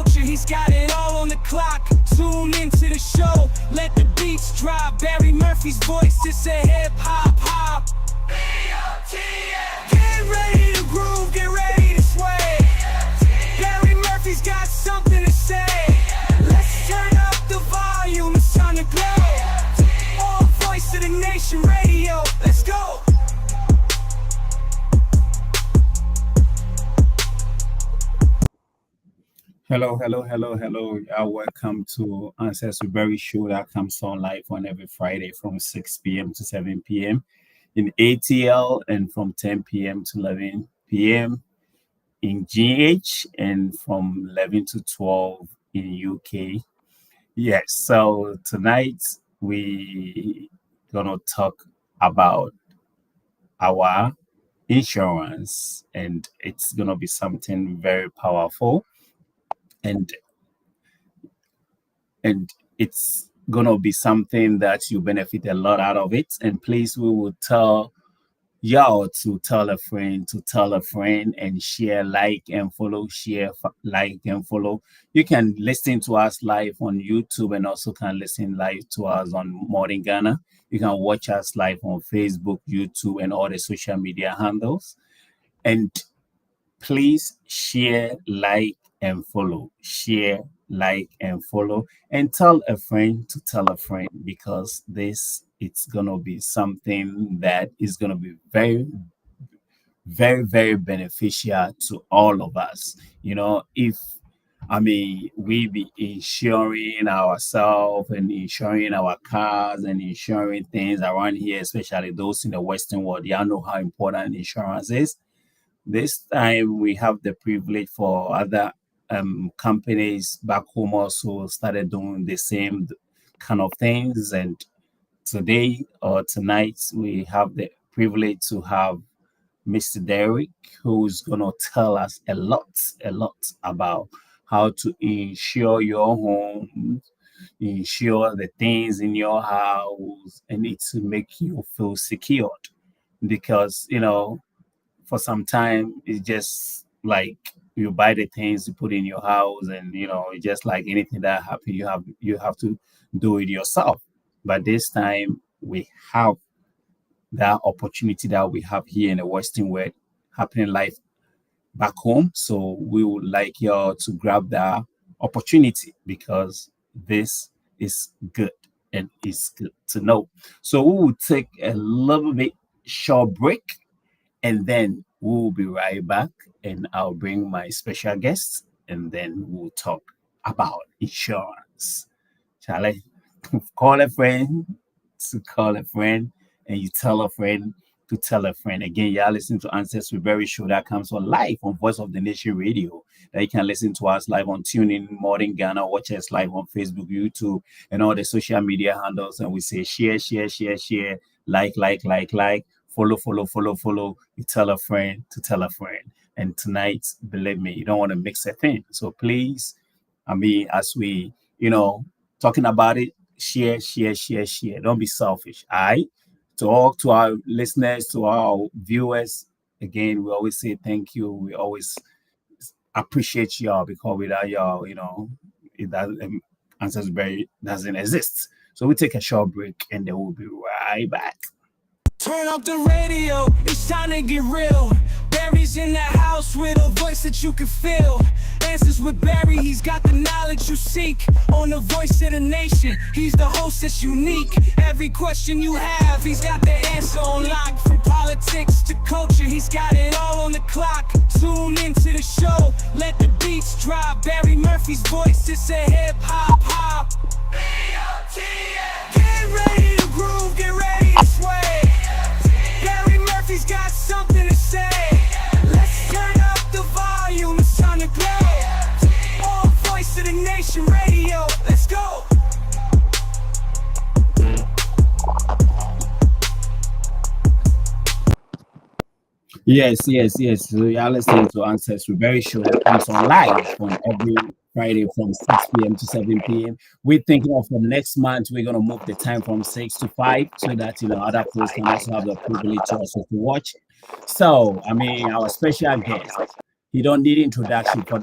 culture, he's got it all on the clock. Tune into the show, let the beats drop. Barry Murphy's voice, it's a hip-hop. B-O-T-M. Get ready to groove, get ready to sway. Barry Murphy's got something to say. Let's turn up the volume, it's time to glow. All Voice of the Nation Radio, let's go. Hello. Welcome to Ancestry Berry Show that comes on live on every Friday from 6 p.m. to 7 p.m. in ATL and from 10 p.m. to 11 p.m. in GH and from 11 to 12 in UK. Yes, so tonight we gonna talk about our insurance, and it's gonna be something very powerful, and it's gonna be something that you benefit a lot out of it. And please, we will tell y'all to tell a friend and share, like and follow, like and follow. You can listen to us live on YouTube and also can listen live to us on Modern Ghana. You can watch us live on Facebook, YouTube, and all the social media handles. And please share, like, and follow. Share, like, and follow. And tell a friend to tell a friend, because it's gonna be something that is gonna be very, very, very beneficial to all of us. If we be insuring ourselves and insuring our cars and insuring things around here, especially those in the Western world. Y'all know how important insurance is. This time we have the privilege for other companies back home also started doing the same kind of things. And today or tonight, we have the privilege to have Mr. Derek, who's going to tell us a lot about how to insure your home, insure the things in your house, and it to make you feel secured. Because, for some time, it's just like you buy the things you put in your house, and just like anything that happens, you have to do it yourself. But this time we have that opportunity that we have here in the Western world happening live back home. So we would like y'all to grab that opportunity, because this is good and it's good to know. So we will take a little bit short break, and then we'll be right back, and I'll bring my special guests, and then we'll talk about insurance. Shall I call a friend to call a friend, and you tell a friend to tell a friend? Again, y'all listen to Ancestry Berry Show that comes on live on Voice of the Nation Radio. That you can listen to us live on TuneIn, Modern Ghana, watch us live on Facebook, YouTube, and all the social media handles. And we say share, like, follow. You tell a friend to tell a friend. And tonight, believe me, you don't want to mix a thing. So please, as we, talking about it, share. Don't be selfish. All right. To our listeners, to our viewers, again, we always say thank you. We always appreciate y'all, because without y'all, it doesn't, Ancestry Berry doesn't exist. So we take a short break, and then we'll be right back. Turn up the radio, it's time to get real. Barry's in the house with a voice that you can feel. Answers with Barry, he's got the knowledge you seek. On the Voice of the Nation, he's the host that's unique. Every question you have, he's got the answer on lock. From politics to culture, he's got it all on the clock. Tune into the show, let the beats drop. Barry Murphy's voice, it's a hip-hop. B-O-T-M. Get ready to groove, get ready to sway. Barry Murphy's got something to say. Let's turn up the volume, it's time to glow. All Voice of the Nation Radio, let's go. Yes. So y'all listening to Ancestry Berry Show that comes on live on every Friday from 6 p.m. to 7 p.m. We're thinking of for next month, we're going to move the time from 6 to 5 so that, other folks can also have the privilege also to watch. So, our special guest, He don't need introduction. For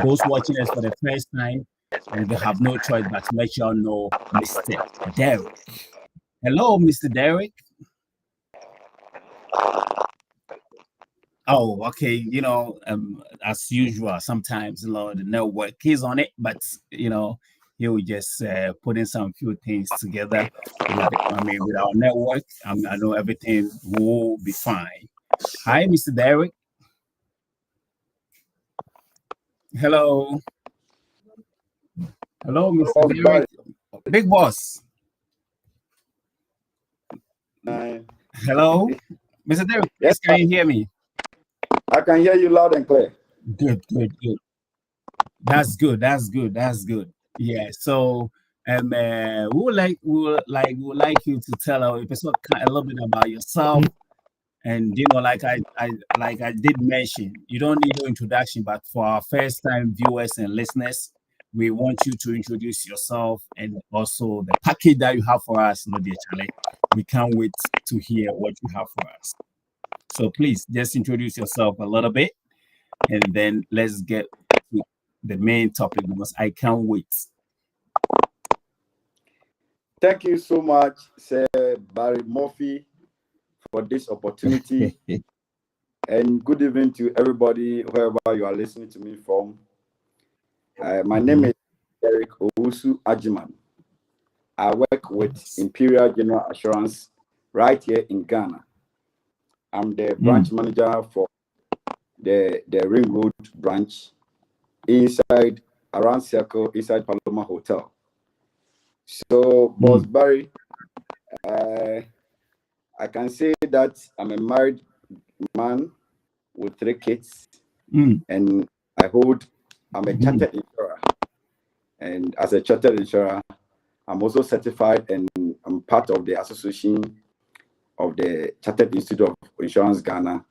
those watching us for the first time, they have no choice but to let y'all know Mr. Derek. Hello, Mr. Derek. Oh, okay. As usual, sometimes the network is on it, but he will just put in some few things together. With our network, I know everything will be fine. Hi, Mr. Derek. Hello. Hello, Mr. Derek. Big boss. Hello, Mr. Derek. Yes, can you hear me? I can hear you loud and clear. Good. That's good. Yeah. So, we would like you to tell our episode a little bit about yourself, and like I did mention, you don't need no introduction, but for our first time viewers and listeners, we want you to introduce yourself and also the package that you have for us, dear Charlie. We can't wait to hear what you have for us. So please just introduce yourself a little bit, and then let's get to the main topic because I can't wait. Thank you so much, Sir Barry Murphy, for this opportunity. And good evening to everybody, wherever you are listening to me from. My name is Derek Owusu Ajiman. I work with Imperial General Assurance right here in Ghana. I'm the branch manager for the Ring Road branch around Circle, inside Paloma Hotel. So, Boss Barry, I can say that I'm a married man with 3 kids, and I'm a chartered insurer. And as a chartered insurer, I'm also certified, and I'm part of the association of the Chartered Institute of Insurance Ghana.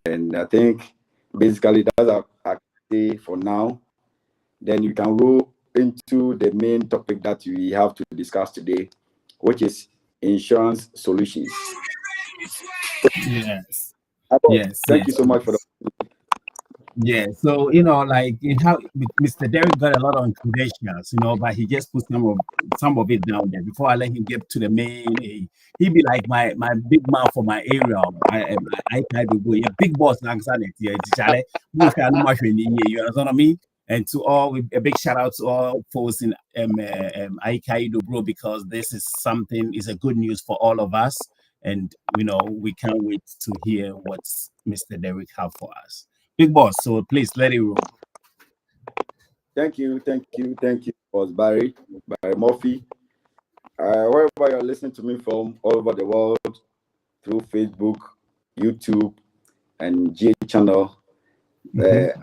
And I think basically that's what I say for now. Then you can roll into the main topic that we have to discuss today, which is insurance solutions. Yes. Thank you so much for the. Yeah, so how Mr. Derek got a lot of credentials, but he just put some of it down there. Before I let him get to the main, he be like my big man for my area. I try to go, yeah, big boss, yeah, you understand what I mean? And to all, a big shout out to all folks in Aikaido, bro, because this is a good news for all of us, and we can't wait to hear what Mr. Derek have for us. Big boss, so please let it roll. Thank you, Boss Barry Murphy. Wherever you're listening to me from, all over the world, through Facebook, YouTube, and GA channel, I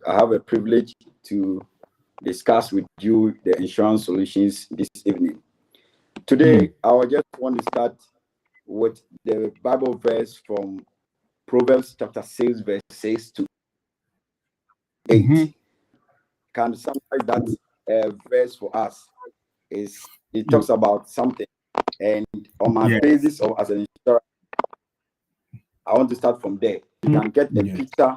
have a privilege to discuss with you the insurance solutions this evening. Today, I just want to start with the Bible verse from Proverbs chapter 6, verse 6 to 8. Can summarize that verse for us? It talks about something, and on my basis of as an insurer, I want to start from there. You can get a picture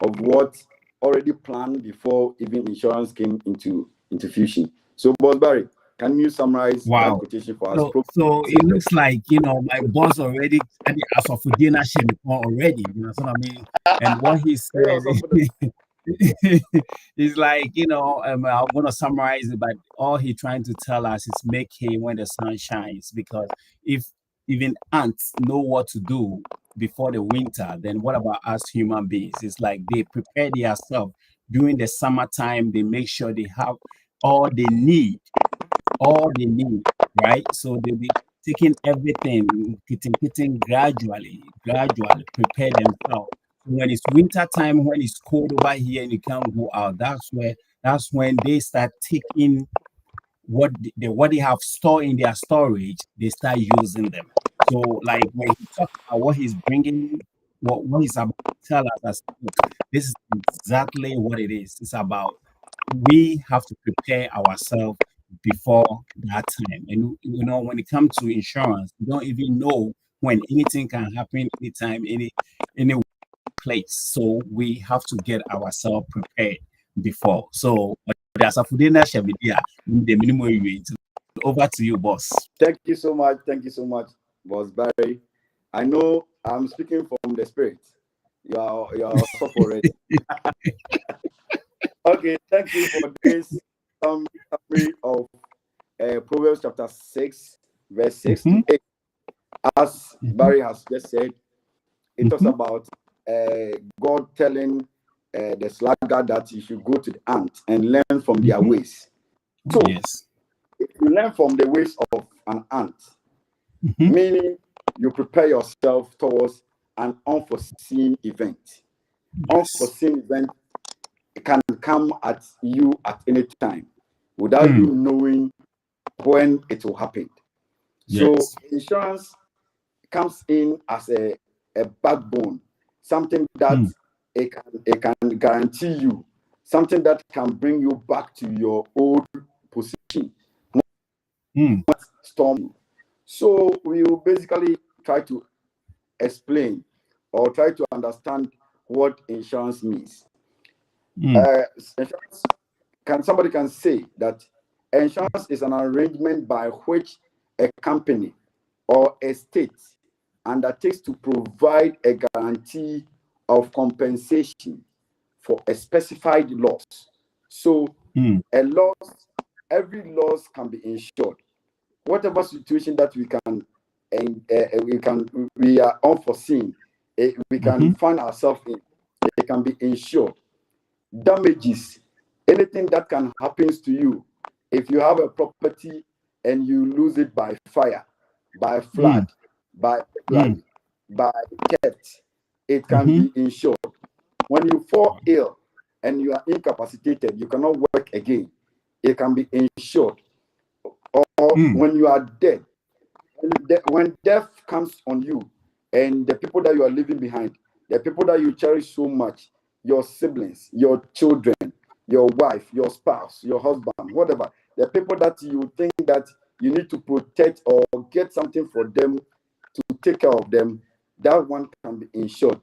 of what already planned before even insurance came into fusion. So, Boss Barry, can you summarize that quotation for us? So it looks like my boss already as of dinner already. You know what I mean? And what he said. He's like, I'm gonna summarize it, but all he's trying to tell us is make hay when the sun shines, because if even ants know what to do before the winter, then what about us human beings? It's like they prepare themselves during the summertime. They make sure they have all they need, right? So they'll be taking everything, getting gradually prepare themselves. When it's winter time, when it's cold over here and you can't go out, that's when they start taking what they have stored in their storage, they start using them. So like when he talks about what he's bringing, what he's about to tell us, this is exactly what it is. It's about we have to prepare ourselves before that time. And when it comes to insurance, you don't even know when anything can happen anytime, anywhere. place. So we have to get ourselves prepared before. So there's a food the minimum. Over to you, boss. Thank you so much. Thank you so much, Boss Barry. I know I'm speaking from the spirit. You're so already. Okay, thank you for this summary of Proverbs chapter 6, verse 6 to 8. As Barry has just said, it talks about God telling the sluggard that you should go to the ant and learn from their ways. So, yes, if you learn from the ways of an ant, meaning you prepare yourself towards an unforeseen event. Yes. Unforeseen event can come at you at any time without you knowing when it will happen. Yes. So insurance comes in as a backbone, something that it can guarantee you, something that can bring you back to your old position. Storm. So we will basically try to explain or try to understand what insurance means. Insurance, somebody can say that insurance is an arrangement by which a company or a state undertakes to provide a guarantee of compensation for a specified loss. So a loss, every loss can be insured. Whatever situation that we are unforeseen, we can find ourselves in, it can be insured. Damages, anything that can happen to you, if you have a property and you lose it by fire, by flood, by theft, it can be insured. When you fall ill and you are incapacitated, you cannot work again, it can be insured. Or when you are dead, when death comes on you and the people that you are leaving behind, the people that you cherish so much, your siblings, your children, your wife, your spouse, your husband, whatever, the people that you think that you need to protect or get something for them to take care of them, that one can be insured.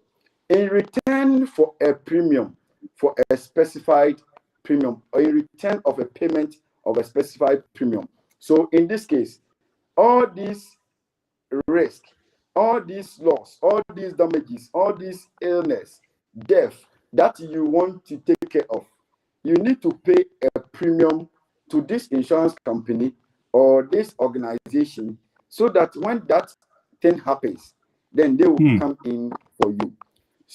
In return for a premium, for a specified premium, or in return of a payment of a specified premium. So in this case, all these risk, all these loss, all these damages, all these illness, death that you want to take care of, you need to pay a premium to this insurance company or this organization so that when that thing happens, then they will come in for you.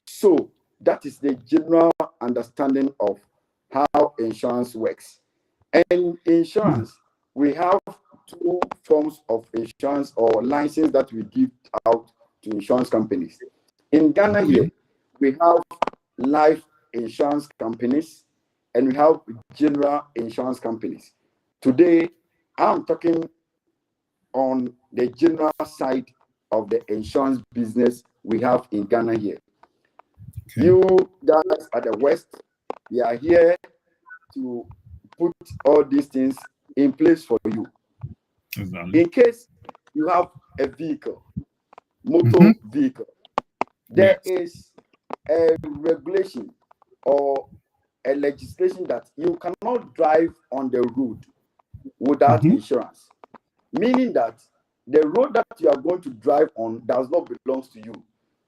So that is the general understanding of how insurance works. And insurance, we have two forms of insurance or license that we give out to insurance companies. In Ghana here, we have life insurance companies and we have general insurance companies. Today, I'm talking on the general side of the insurance business we have in Ghana here. You guys at the West, we are here to put all these things in place for you. Exactly. In case you have a vehicle, motor vehicle, there is a regulation or a legislation that you cannot drive on the road without insurance. Meaning that the road that you are going to drive on does not belong to you.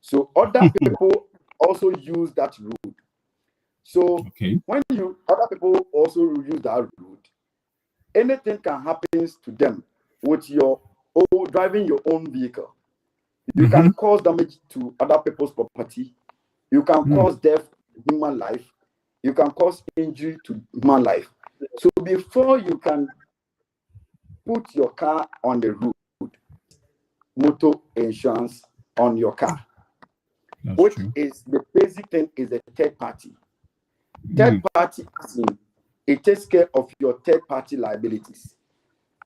So other people also use that road. So when other people also use that road, anything can happen to them with your driving your own vehicle. You can cause damage to other people's property. You can cause death to human life. You can cause injury to human life. So before you can put your car on the road, motor insurance on your car, which is the basic thing, is a third party. Third party, it takes care of your third party liabilities.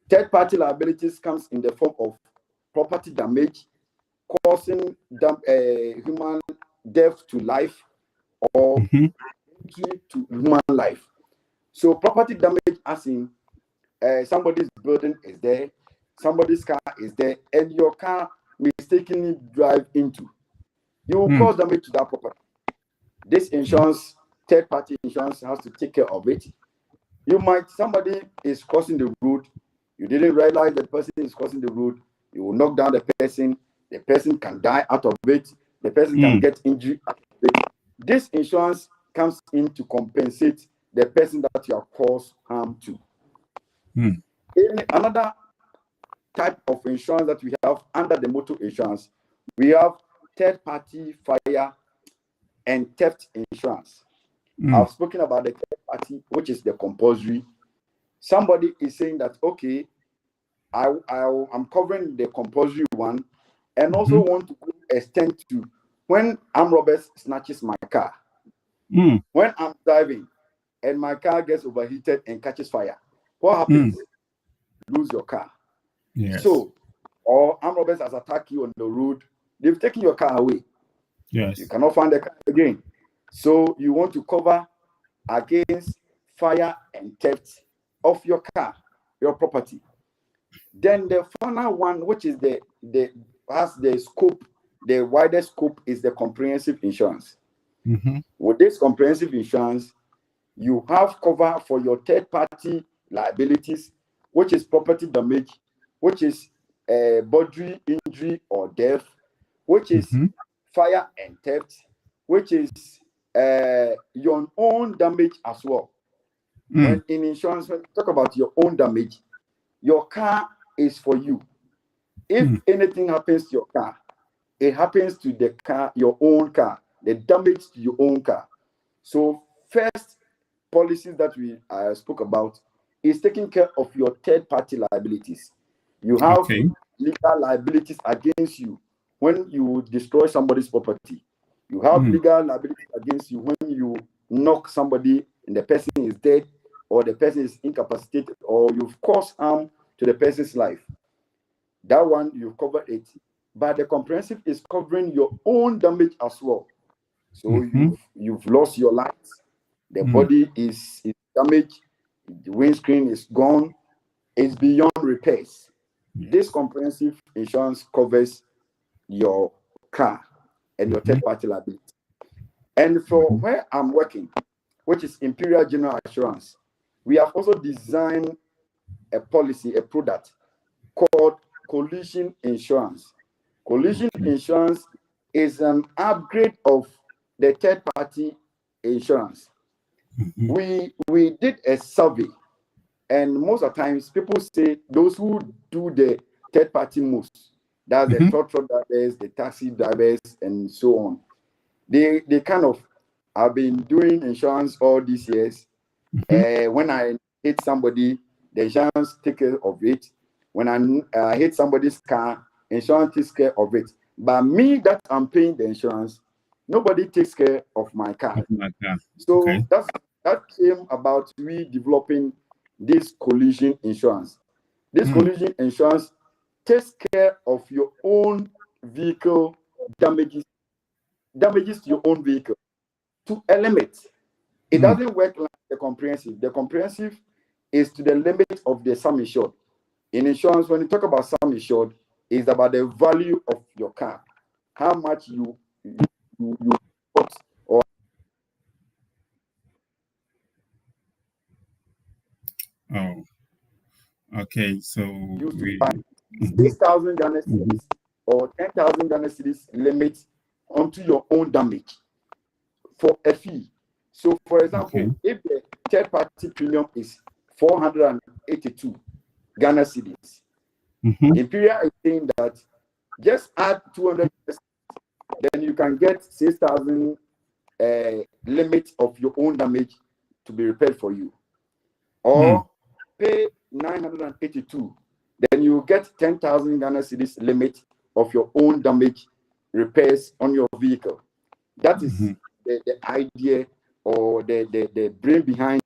Third party liabilities comes in the form of property damage, causing human death to life or injury to human life. So property damage, as in somebody's building is there, somebody's car is there, and your car mistakenly drive into, you will cause damage to that property. This insurance, third-party insurance, has to take care of it. Somebody is crossing the road, you didn't realize the person is crossing the road, you will knock down the person can die out of it, the person can get injured out of it. This insurance comes in to compensate the person that you have caused harm to. Another type of insurance that we have under the motor insurance, we have third-party fire and theft insurance. I've spoken about the third party, which is the compulsory. Somebody is saying that, okay, I'm covering the compulsory one, and also want to extend to when armed robbers snatches my car. When I'm driving and my car gets overheated and catches fire, what happens? Lose your car. Yes. So, or armed robbers has attacked you on the road, they've taken your car away. Yes. You cannot find the car again. So you want to cover against fire and theft of your car, your property. Then the final one, which is has the scope, the widest scope, is the comprehensive insurance. With this comprehensive insurance, you have cover for your third-party liabilities, which is property damage, which is bodily injury or death, which is fire and theft, which is your own damage as well. When in insurance, when you talk about your own damage, your car is for you. If anything happens to your car, it happens to the car, your own car, the damage to your own car. So first policies that we spoke about is taking care of your third-party liabilities. You have legal liabilities against you when you destroy somebody's property. You have legal liabilities against you when you knock somebody and the person is dead, or the person is incapacitated, or you've caused harm to the person's life. That one, you cover it. But the comprehensive is covering your own damage as well. So you've lost your lights, the body is damaged, the windscreen is gone, it's beyond repairs. This comprehensive insurance covers your car and your third-party liability. And for where I'm working, which is Imperial General Assurance, we have also designed a policy, a product called collision insurance. Collision insurance is an upgrade of the third-party insurance. We did a survey, and most of the times people say those who do the third-party most, that's the truck drivers, the taxi drivers, and so on. They kind of have been doing insurance all these years. When I hit somebody, the insurance takes care of it. When I hit somebody's car, insurance takes care of it. But me, that I'm paying the insurance, nobody takes care of my car. So that came about we developing this collision insurance. This collision insurance takes care of your own vehicle damages to your own vehicle to a limit. It doesn't work like the comprehensive. The comprehensive is to the limit of the sum insured. In insurance, when you talk about sum insured, it's about the value of your car, how much you put or. Oh, okay. So we 6,000 Ghana cedis or 10,000 Ghana cedis limit onto your own damage for a fee. So, for example, if the third-party premium is 482 Ghana cedis, Imperial is saying that just add 200, then you can get 6,000 limit of your own damage to be repaired for you. Or pay 982, then you get 10,000 Ghana cedis limit of your own damage repairs on your vehicle. That is the idea or the brain behind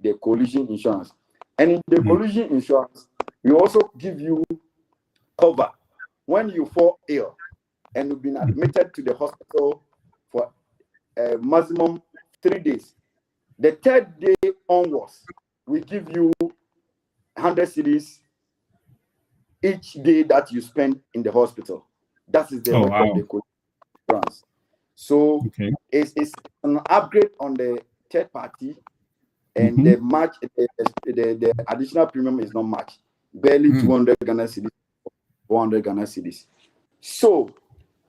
the collision insurance. And in the collision insurance, we also give you cover when you fall ill and you've been admitted to the hospital for a maximum 3 days. The third day onwards, we give you 100 cedis each day that you spend in the hospital. That is the work of the collision insurance. So Okay. it's an upgrade on the third party, and Mhm. the match, the additional premium is not much, barely 200 Ghana cedis, 400 Ghana cedis. So,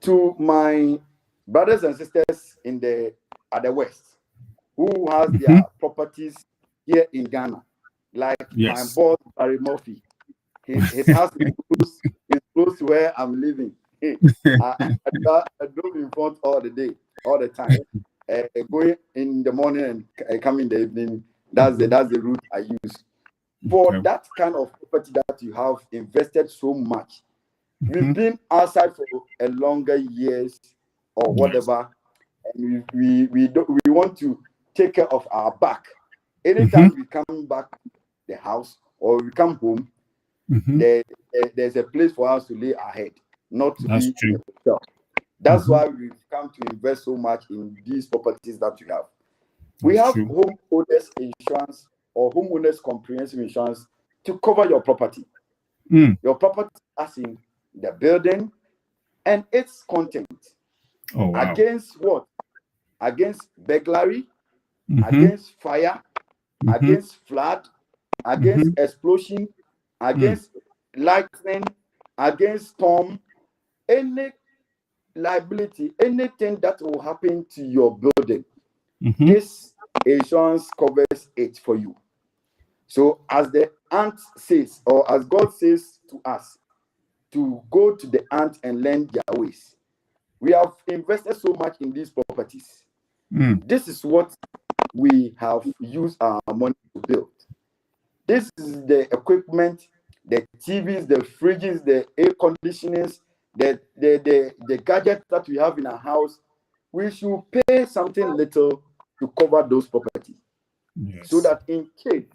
to my brothers and sisters at the West, who has their properties here in Ghana, like my Yes. boss Barry Murphy, his house is close to where I'm living. I drove in front all the day, all the time. Going in the morning and come in the evening. That's the route I use. For Okay. that kind of property that you have invested so much, we've Mhm. been outside for a longer years or Yes. whatever, and we want to take care of our back. Anytime we come back to the house or we come home, there's a place for us to lay our head, not to That's be in a true. hotel. That's why we've come to invest so much in these properties that we have. We That's have true. homeowners insurance or homeowners comprehensive insurance to cover your property. Your property, as in the building and its content. Oh wow. Against what? Against burglary, Mhm. against fire, Mhm. against flood, against explosion, against lightning, against storm, any liability, anything that will happen to your building. This insurance covers it for you. So, as the ant says, or as God says to us, to go to the ant and learn their ways. We have invested so much in these properties. This is what we have used our money to build. This is the equipment, the TVs, the fridges, the air conditioners, the gadgets that we have in our house. We should pay something little to cover those properties. Yes. So that in case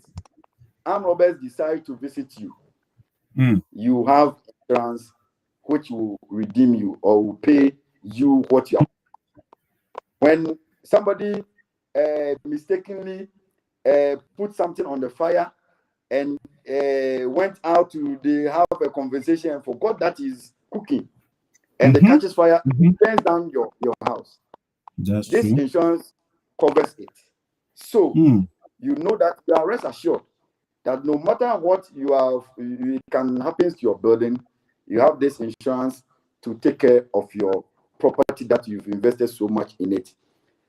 armed robbers decide to visit you, you have insurance which will redeem you or will pay you what you have. When somebody mistakenly put something on the fire and went out they have a conversation and forgot that is cooking, and it catches fire, burns down your house. That's This true. insurance covers it. So you know that you are rest assured that no matter what it can happen to your building, you have this insurance to take care of your property that you've invested so much in it.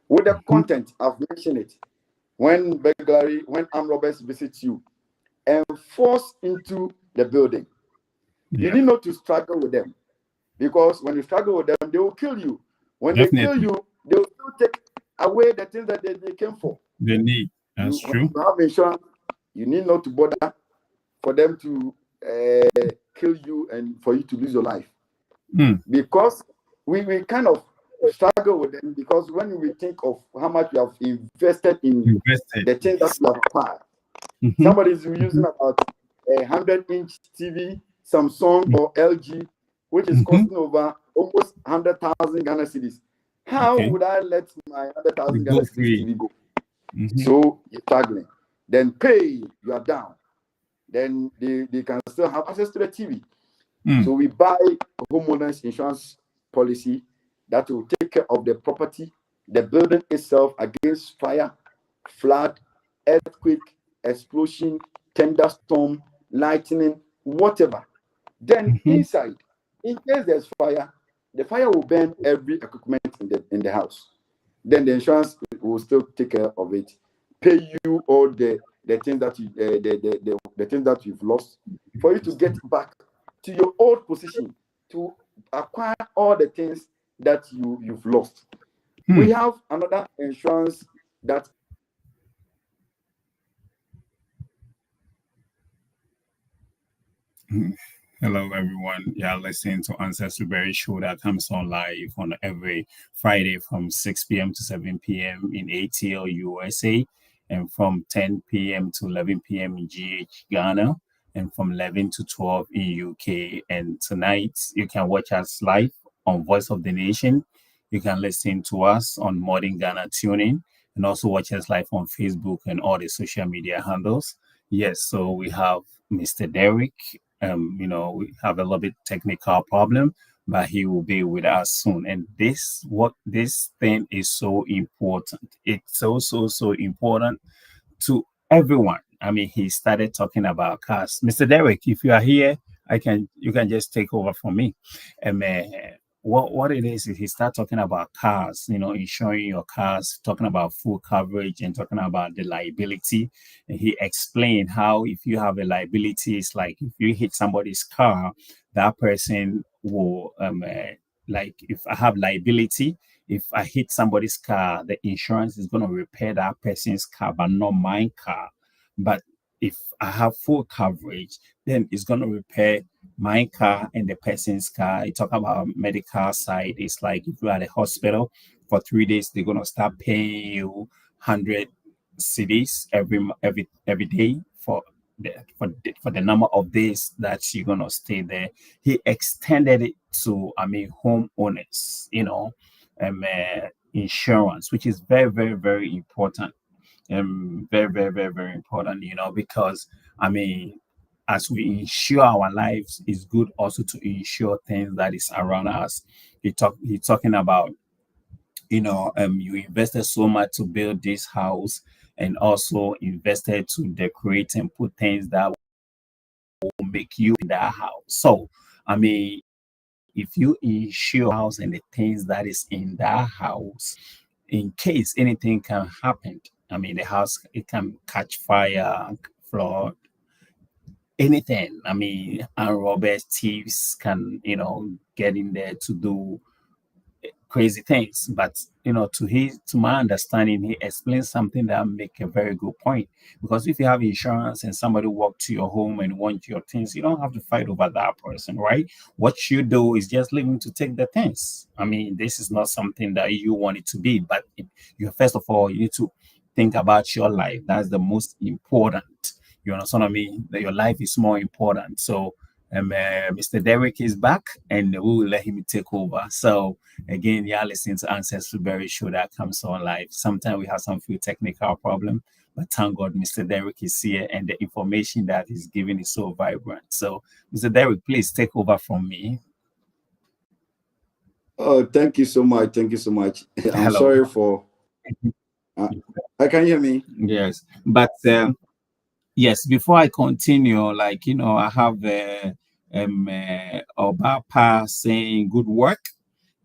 With the content, I've mentioned it. When armed robbers visit you and force into the building, you need not to struggle with them, because when you struggle with them, they will kill you. When they kill you, they will still take away the things that they came for. They need. That's When true. you have insurance, you need not to bother for them to kill you and for you to lose your life. Because we kind of struggle with them, because when we think of how much you have invested in the things that you have acquired, somebody is using about 100-inch TV, Samsung or LG, which is costing over almost 100,000 Ghana cedis. How would I let my 100,000 Ghana cedis TV go? So you're struggling. Then pay, you are down. Then they can still have access to the TV. So we buy a homeowners insurance policy that will take care of the property, the building itself against fire, flood, earthquake, explosion, thunderstorm, lightning, whatever. Then inside, in case there's fire, the fire will burn every equipment in the house. Then the insurance will still take care of it, pay you all the things that you the things that you've lost, for you to get back to your old position, to acquire all the things that you've lost. We have another insurance that Hello, everyone. You are listening to Ancestry Berry Show that comes on live on every Friday from 6 p.m. to 7 p.m. in ATL, USA, and from 10 p.m. to 11 p.m. in GH, Ghana, and from 11 to 12 in UK. And tonight, you can watch us live on Voice of the Nation. You can listen to us on Modern Ghana Tuning, and also watch us live on Facebook and all the social media handles. Yes, so we have Mr. Derek. We have a little bit technical problem, but he will be with us soon. And this thing is so important. It's so important to everyone. I mean, he started talking about cars. Mr. Derek, if you are here, you can just take over from me. And what it is he start talking about cars, insuring your cars, talking about full coverage and talking about the liability. And he explained how if you have a liability, it's like if you hit somebody's car, that person will like if I have liability, if I hit somebody's car, the insurance is going to repair that person's car, but not my car. But if I have full coverage, then it's going to repair my car and the person's car. You talk about medical side. It's like if you're at a hospital for 3 days, they're going to start paying you 100 cedis every day for the number of days that you're going to stay there. He extended it to, homeowners, insurance, which is very, very, very important. Very, very, very, very important, because as we insure our lives, it's good also to insure things that is around us. He's talking about, you invested so much to build this house and also invested to decorate and put things that will make you in that house. So, if you insure house and the things that is in that house, in case anything can happen, the house, it can catch fire, flood, anything. And robbers, thieves can, get in there to do crazy things. But to my understanding, he explains something that make a very good point. Because if you have insurance and somebody walk to your home and want your things, you don't have to fight over that person, right? What you do is just leave him to take the things. This is not something that you want it to be, but you first of all, you need to think about your life. That's the most important. You understand what I mean? That your life is more important. So Mr. Derek is back and we will let him take over. So again, you're listening to Ancestry Berry Show that comes on live. Sometimes we have some few technical problem, but thank God Mr. Derek is here and the information that he's giving is so vibrant. So Mr. Derek, please take over from me. Oh, thank you so much. Thank you so much. I'm Hello. sorry for... I can hear me. Yes, but yes, before I continue, I have Obapa saying good work,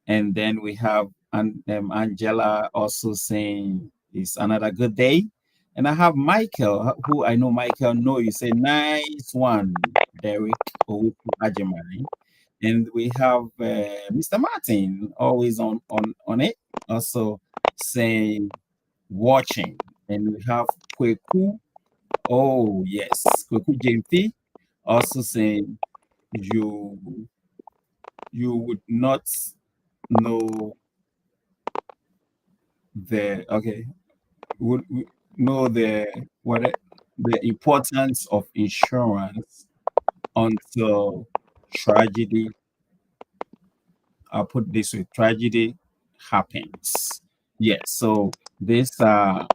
and then we have Angela also saying it's another good day, and I have Michael, who I know Michael know you say nice one, Derek Ajimari, and we have Mr. Martin always on it, also saying watching, and we have Kweku. Oh yes, Kweku JMT also saying you would not know would know the importance of insurance until tragedy. I'll put this way: tragedy happens. Yes. So these are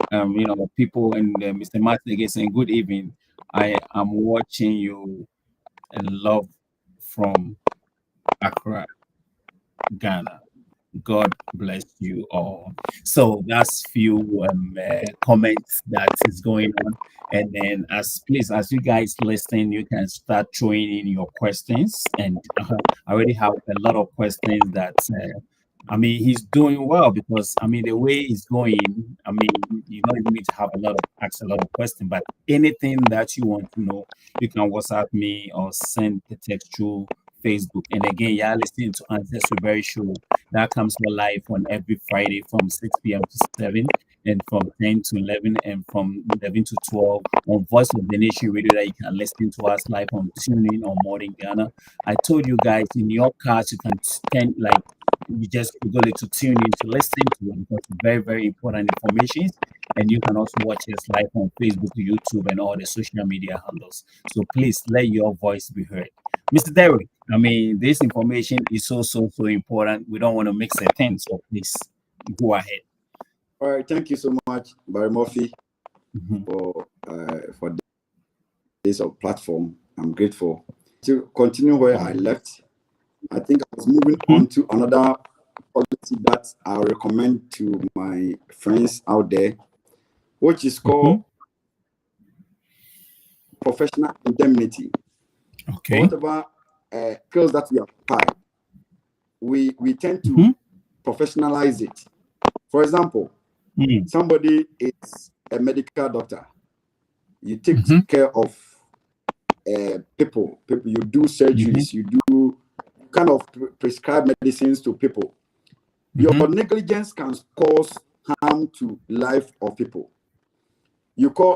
people, and Mr. Martin again saying good evening. I am watching you and love from Accra, Ghana. God bless you all. So that's few comments that is going on, and then as you guys listen, you can start throwing in your questions, and I already have a lot of questions that. He's doing well because the way he's going, you don't even need to have ask a lot of questions, but anything that you want to know, you can WhatsApp me or send the text through Facebook. And again, you're listening to Ancestry Berry Show that comes live on every Friday from 6 p.m. to 7, and from 10 to 11, and from 11 to 12 on Voice of the Nation Radio that you can listen to us live on TuneIn or Modern Ghana. I told you guys in your cars you can spend you just Google it to tune in to listen to it because it's very, very important information. And you can also watch us live on Facebook, YouTube, and all the social media handles. So please let your voice be heard. Mr. Derek, this information is so important. We don't want to mix a thing, so please go ahead. All right, thank you so much, Barry Murphy, for this platform. I'm grateful. To continue where I left, I think I moving on to another policy that I recommend to my friends out there, which is called professional indemnity. Okay. Whatever skills that we apply, we tend to professionalize it. For example, somebody is a medical doctor. You take care of people. You do surgeries. You do kind of prescribe medicines to people. Your negligence can cause harm to life of people.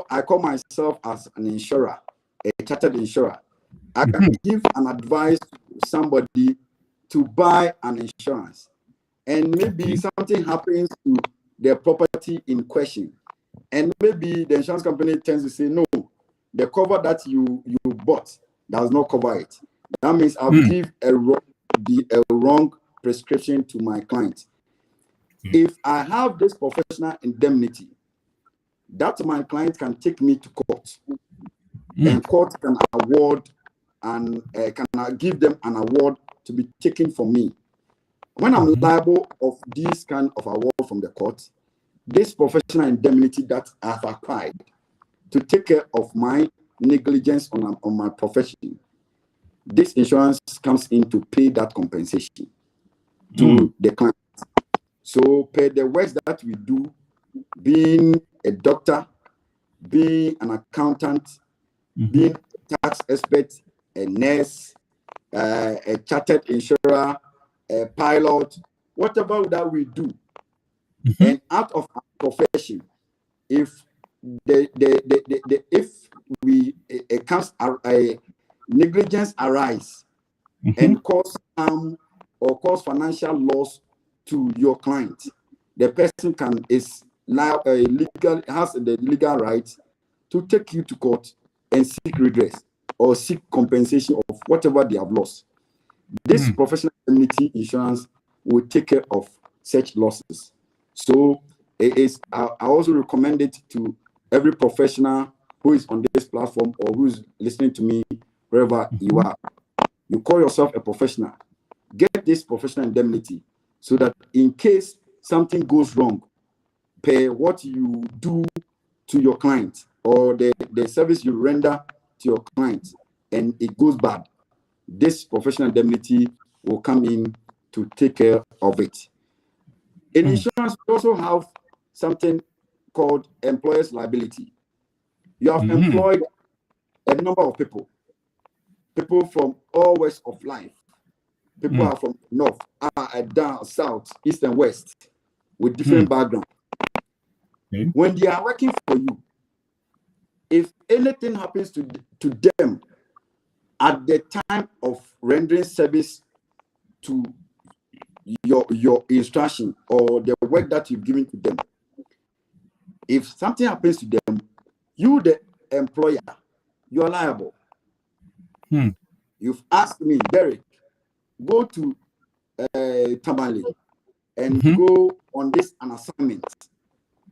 I call myself as an insurer, a chartered insurer. I can give an advice to somebody to buy an insurance, and maybe something happens to their property in question, and maybe the insurance company tends to say, no, the cover that you bought does not cover it. That means I'll give a wrong prescription to my client. If I have this professional indemnity, that my client can take me to court, and court can award and can give them an award to be taken from me. When I'm liable of this kind of award from the court, this professional indemnity that I've acquired to take care of my negligence on my profession, this insurance comes in to pay that compensation to the client. So, per the works that we do, being a doctor, being an accountant, being a tax expert, a nurse, a chartered insurer, a pilot, whatever that we do, and out of our profession, if a negligence arise and cause harm or cause financial loss to your client, the person has the legal right to take you to court and seek redress or seek compensation of whatever they have lost. This professional indemnity insurance will take care of such losses. So I also recommend it to every professional who is on this platform or who's listening to me wherever you are. You call yourself a professional. Get this professional indemnity so that in case something goes wrong, pay what you do to your client or the service you render to your client, and it goes bad, this professional indemnity will come in to take care of it. In insurance, we also have something called employer's liability. You have employed a number of people from all walks of life. People are from north, down, south, east, and west with different backgrounds. When they are working for you, if anything happens to them at the time of rendering service to your instruction or the work that you've given to them, if something happens to them, you, the employer, you are liable. You've asked me, Derek, go to Tamale and go on an assignment.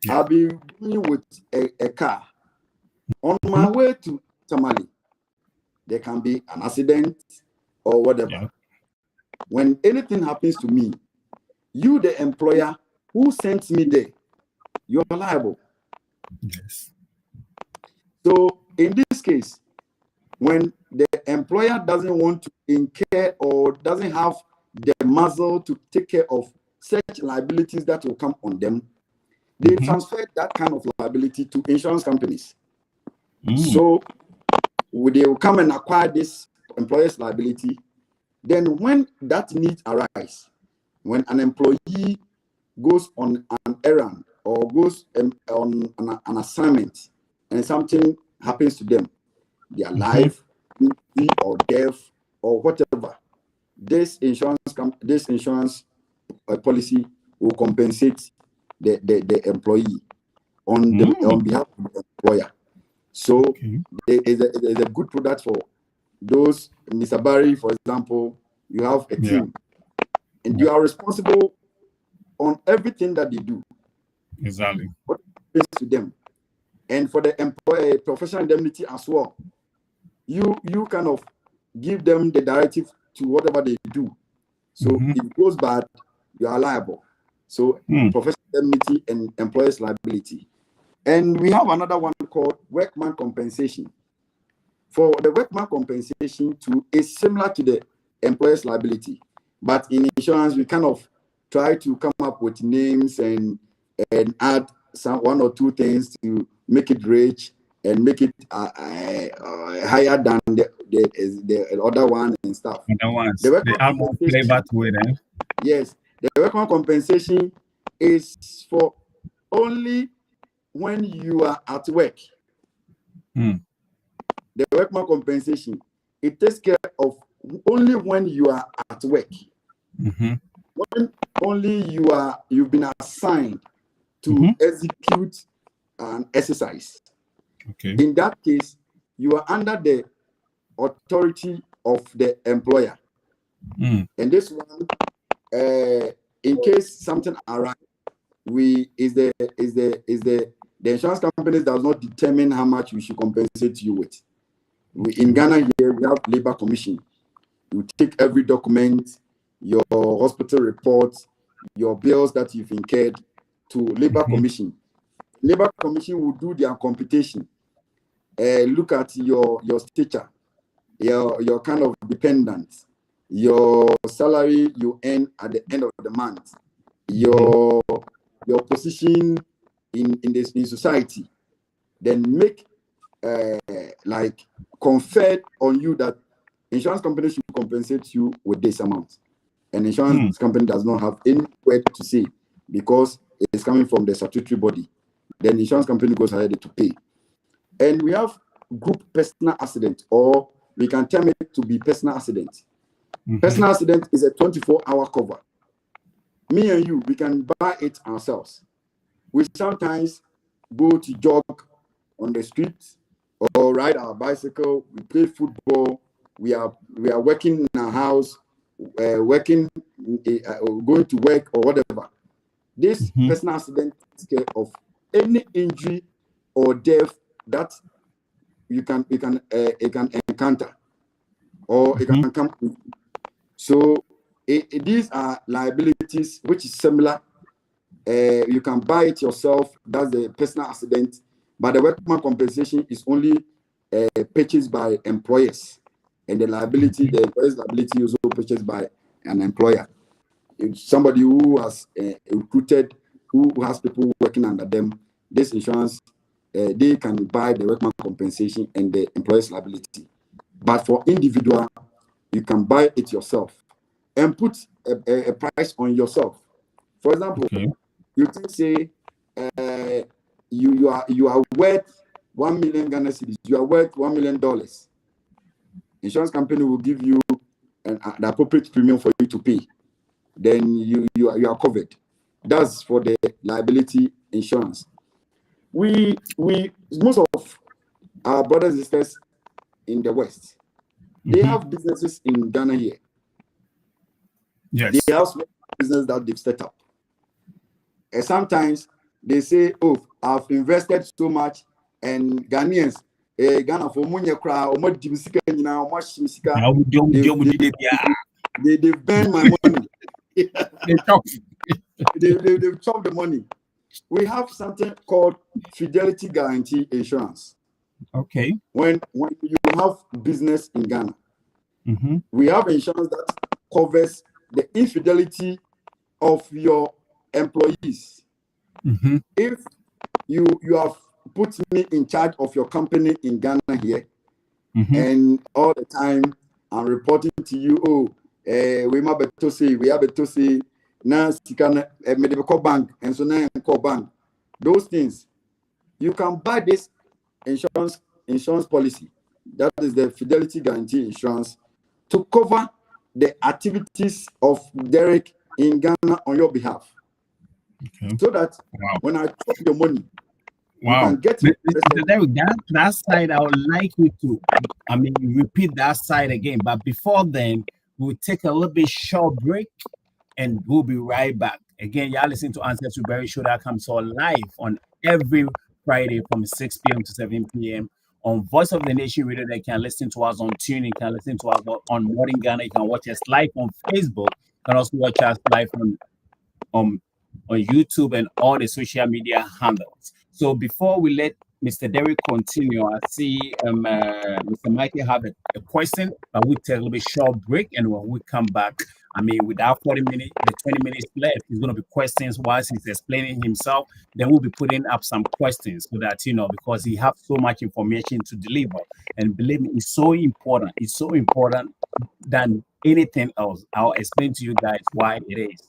I'll be going with a car. On my way to Tamale, there can be an accident or whatever. When anything happens to me, you, the employer who sent me there, you're liable. Yes. So in this case, when the employer doesn't want to incur or doesn't have the muscle to take care of such liabilities that will come on them, they transfer that kind of liability to insurance companies. So they will come and acquire this employer's liability. Then when that need arises, when an employee goes on an errand or goes on an assignment and something happens to them, their life, or death, or whatever, this insurance policy will compensate the employee on behalf of the employer. So there is a good product for those. Mr. Barry, for example, you have a team, and you are responsible on everything that they do. Exactly. What happens to them, and for the employee professional indemnity as well. You kind of give them the directive to whatever they do. So if it goes bad, you are liable. So professional indemnity and employer's liability. And we have another one called workman compensation. For the workman compensation too is similar to the employer's liability, but in insurance we kind of try to come up with names and add one or two things to make it rich and make it higher than the other one and stuff. The add more flavor to it, eh? Yes, the workman compensation is for only when you are at work. The workman compensation, it takes care of only when you are at work. When only you've been assigned to execute an exercise. Okay. In that case, you are under the authority of the employer. And this one, in case something arrives, the insurance companies does not determine how much we should compensate you with. In Ghana here, we have labor commission. You take every document, your hospital reports, your bills that you've incurred to labor commission. Labor commission will do their computation. Look at your stature, your kind of dependents, your salary you earn at the end of the month, your position in society, then make like conferred on you that insurance company should compensate you with this amount. And insurance company does not have any word to say because it's coming from the statutory body. Then the insurance company goes ahead to pay. And we have group personal accident, or we can term it to be personal accident. Personal accident is a 24-hour cover. Me and you, we can buy it ourselves. We sometimes go to jog on the street or ride our bicycle. We play football. We are working in our house, going to work or whatever. This personal accident takes care of any injury or death that you can encounter or it can come with. So these are liabilities which is similar. You can buy it yourself. That's the personal accident, but the workman compensation is only purchased by employers, and the employer's liability is also purchased by an employer. If somebody who has recruited, who has people working under them, this insurance, they can buy the workman compensation and the employer's liability. But for individual, you can buy it yourself and put a price on yourself. For example, you can say you are worth 1 million Ghana cedis. You are worth $1 million. Insurance company will give you the appropriate premium for you to pay. Then you are covered. That's for the liability insurance. We most of our brothers and sisters in the West, they have businesses in Ghana here. Yes. They have small business that they've set up. And sometimes they say, "Oh, I've invested so much," and Ghanaians, Ghana for money crowd, they've burned my money. They've chopped the money. We have something called fidelity guarantee insurance. Okay. When you have business in Ghana, we have insurance that covers the infidelity of your employees. If you have put me in charge of your company in Ghana here, and all the time I'm reporting to you, we have a tosi, now medical bank, and so now call bank. Those things, you can buy this insurance policy. That is the fidelity guarantee insurance to cover the activities of Derek in Ghana on your behalf. So that when I chop your money, you can get it. That side, I would like you to, repeat that side again. But before then, we'll take a little bit short break and we'll be right back. Again, y'all listening to Answers to Barry Show that comes on live on every Friday from 6 p.m. to 7 p.m. on Voice of the Nation Radio. They can listen to us on TuneIn, can listen to us on Modern Ghana. You can watch us live on Facebook can also watch us live on YouTube and all the social media handles. So before we let Mr. Derek continue, I see Mr. Michael have a question, but we'll take a little bit short break, and when we come back, I mean, without 40 minutes, the 20 minutes left, it's going to be questions whilst he's explaining himself. Then we'll be putting up some questions so that, because he has so much information to deliver. And believe me, it's so important. It's so important than anything else. I'll explain to you guys why it is.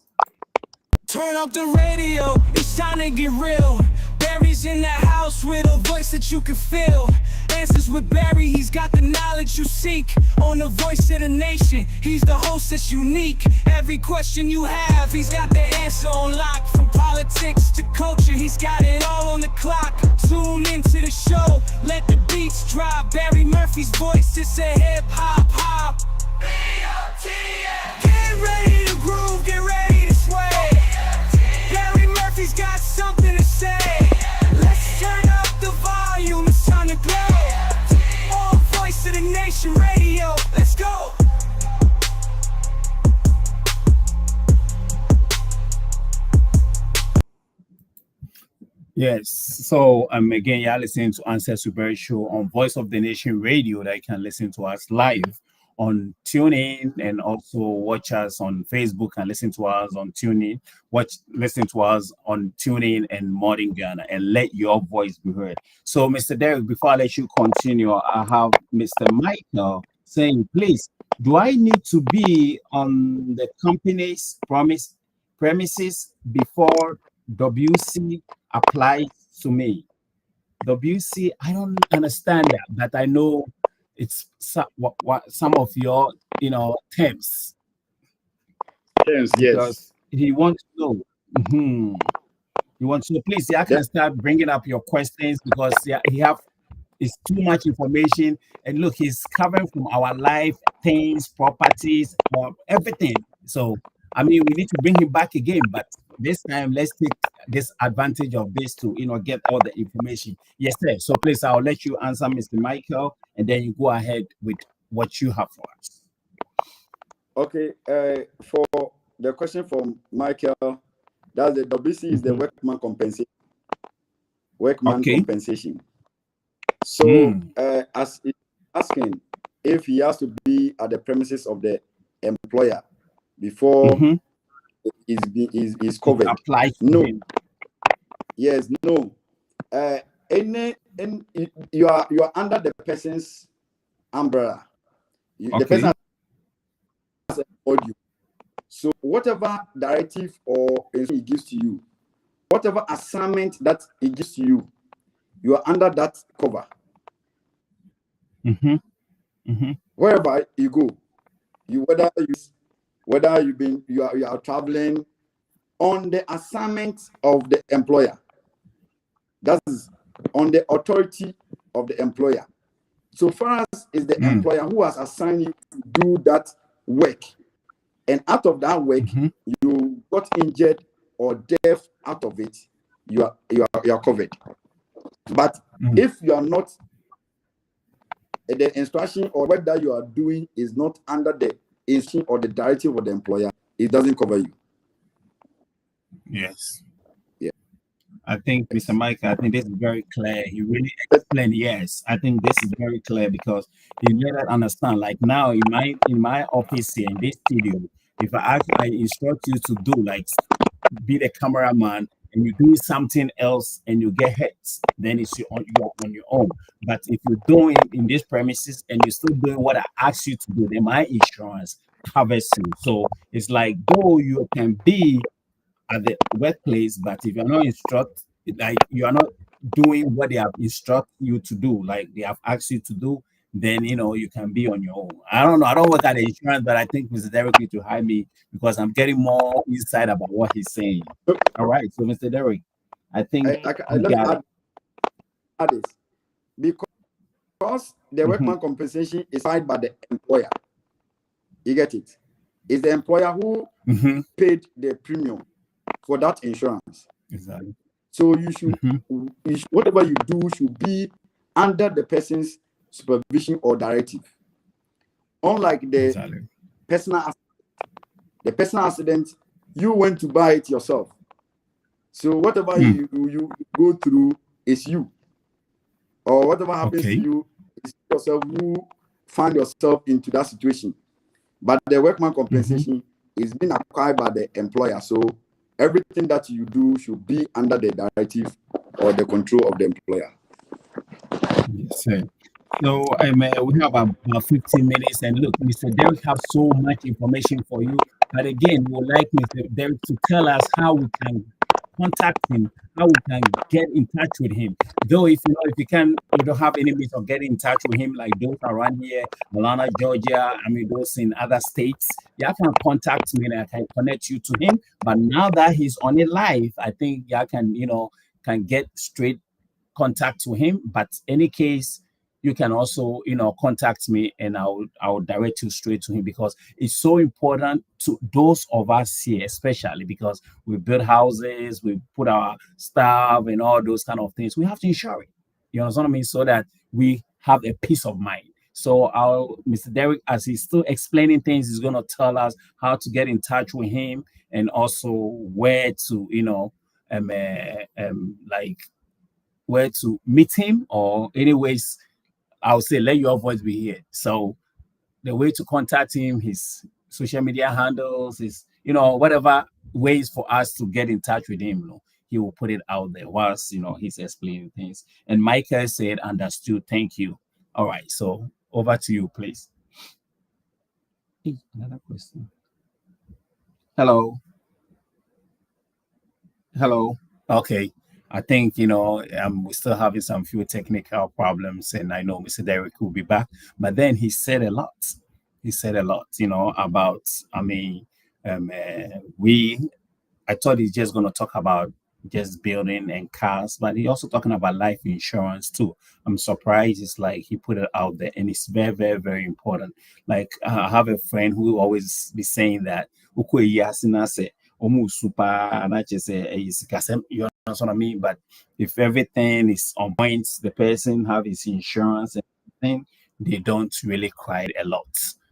Turn up the radio, it's time to get real. Barry's in the house with a voice that you can feel. Answers with Barry, he's got the knowledge you seek. On the Voice of the Nation, he's the host that's unique. Every question you have, he's got the answer on lock. From politics to culture, he's got it all on the clock. Tune into the show, let the beats drop. Barry Murphy's voice, it's a hip-hop. Get ready to groove, get ready to sway. Barry Murphy's got something to say. Let's turn up the volume, it's time to glow. On Voice of the Nation Radio, let's go. Yes. So again, you're listening to Answers to Barry Show on Voice of the Nation Radio. That you can listen to us live on TuneIn and also watch us on Facebook and listen to us on TuneIn. Listen to us on TuneIn and Modern Ghana, and let your voice be heard. So, Mr. Derek, before I let you continue, I have Mr. Michael saying, please, do I need to be on the company's premises before WC applies to me? WC, I don't understand that, but I know it's some of your terms. Yes. Because he wants to know. He wants to know. Please, I can start bringing up your questions, because it's too much information. And look, he's covering from our life, things, properties, everything. So I mean, we need to bring him back again, but this time let's take this advantage of this to get all the information. Yes, sir. So please, I'll let you answer, Mr. Michael, and then you go ahead with what you have for us. Okay. For the question from Michael, that's the WC is the workman compensation. Compensation. So as he's asking if he has to be at the premises of the employer before is covered. No. Yes, no. You are under the person's umbrella. The person has employed you. So whatever directive or he gives to you, whatever assignment that he gives to you, you are under that cover. Wherever you go, whether you are traveling on the assignment of the employer, that is on the authority of the employer. So far as is the employer who has assigned you to do that work, and out of that work you got injured or deaf out of it, you are covered. But if you are not, the instruction or what that you are doing is not under the instruction or the directive of the employer, it doesn't cover you. Yes. Yeah. I think, Mr. Mike, I think this is very clear. He really explained. Yes, I think this is very clear, because he let us understand. Like now in my office here in this studio, if I instruct you to do like be the cameraman, and you do something else and you get hurt, then you're on your own. But if you're doing in these premises and you're still doing what I asked you to do, then my insurance covers you. So it's like, though you can be at the workplace, but if you're not like you are not doing what they have instructed you to do, like they have asked you to do, then you can be on your own. I don't know. I don't work at the insurance, but I think Mr. Derek need to hire me, because I'm getting more insight about what he's saying. All right. So, Mr. Derek, I think I let's add this, because the workman compensation is paid by the employer. You get it? It's the employer who paid the premium for that insurance. Exactly. So you should, whatever you do should be under the person's supervision or directive. Unlike the personal aspect, The personal accident, you went to buy it yourself. So whatever you go through is you. Or whatever happens to you is yourself who find yourself into that situation. But the workman compensation is being acquired by the employer. So everything that you do should be under the directive or the control of the employer. Yes, sir. So we have about 15 minutes, and look, Mr. Derek have so much information for you. But again, we would like Mr. Derek to tell us how we can contact him, how we can get in touch with him. Though if you don't have any means of getting in touch with him, like those around here, Atlanta, Georgia, those in other states, you can contact me and I can connect you to him. But now that he's on it live, I think you can get straight contact to him. But any case, you can also contact me and I'll direct you straight to him, because it's so important to those of us here, especially because we build houses, we put our stuff and all those kind of things. We have to insure it. You know what I mean? So that we have a peace of mind. So Mr. Derek, as he's still explaining things, he's going to tell us how to get in touch with him and also where to where to meet him, or anyways, I'll say let your voice be heard. So the way to contact him, his social media handles, his whatever ways for us to get in touch with him, he will put it out there whilst he's explaining things. And Michael said, understood, thank you. All right, so over to you, please. Hey, another question. Hello. Okay. I think, we're still having some few technical problems, and I know Mr. Derek will be back. But then he said a lot. About, I thought he's just going to talk about just building and cars, but he also talking about life insurance too. I'm surprised. It's like he put it out there, and it's very, very, very important. Like I have a friend who always be saying that, almost super, and I just say, you know what I mean? But if everything is on point, the person have his insurance and everything, they don't really cry a lot.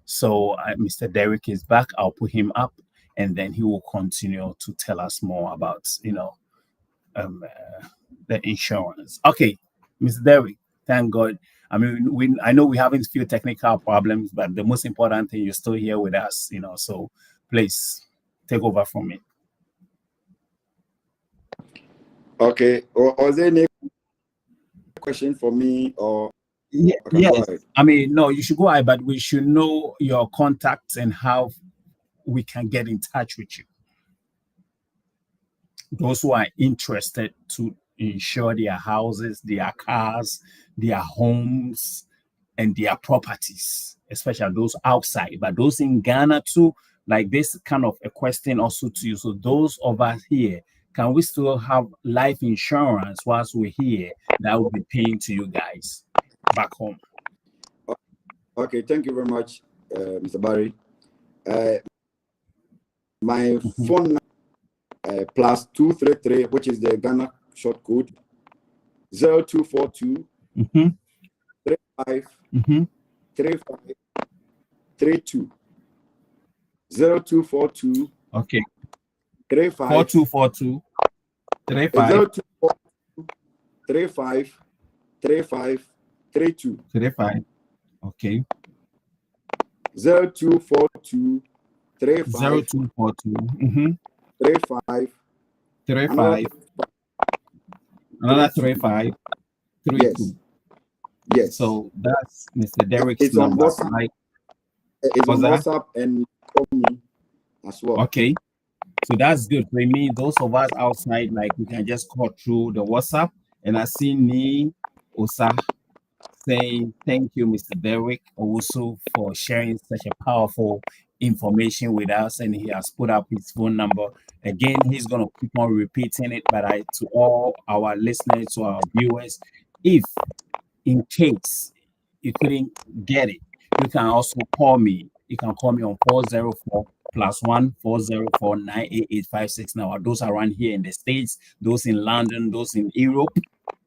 So Mr. Derek is back. I'll put him up, and then he will continue to tell us more about, the insurance. Okay, Mr. Derek, thank God. I know we're having a few technical problems, but the most important thing, you're still here with us, so please take over from me. Okay. Was there any question for me, or? Yeah, yes. No, you should go ahead, but we should know your contacts and how we can get in touch with you. Those who are interested to insure their houses, their cars, their homes, and their properties, especially those outside, but those in Ghana too, like this kind of a question also to you. So those of us here, can we still have life insurance whilst we're here that will be paying to you guys back home? Okay, thank you very much, Mr. Barry. My phone number +233, which is the Ghana short code, 0242 35 35 32. 0242. Okay. 35 4242 35 0242 35 35 32. 35. Okay. 0242 35 0242 35 35 another 35 32. Yes. So that's Mr. Derek's it's on number. WhatsApp. Right? It's on WhatsApp and call me as well. Okay. So that's good. For me, those of us outside, like we can just call through the WhatsApp. And I see Ni Osa saying thank you, Mr. Derek, also for sharing such a powerful information with us. And he has put up his phone number. Again, he's going to keep on repeating it. But to all our listeners, to our viewers, if in case you couldn't get it, you can also call me. You can call me on 404 +1 404 988 56. Now, those around here in the States, those in London, those in Europe,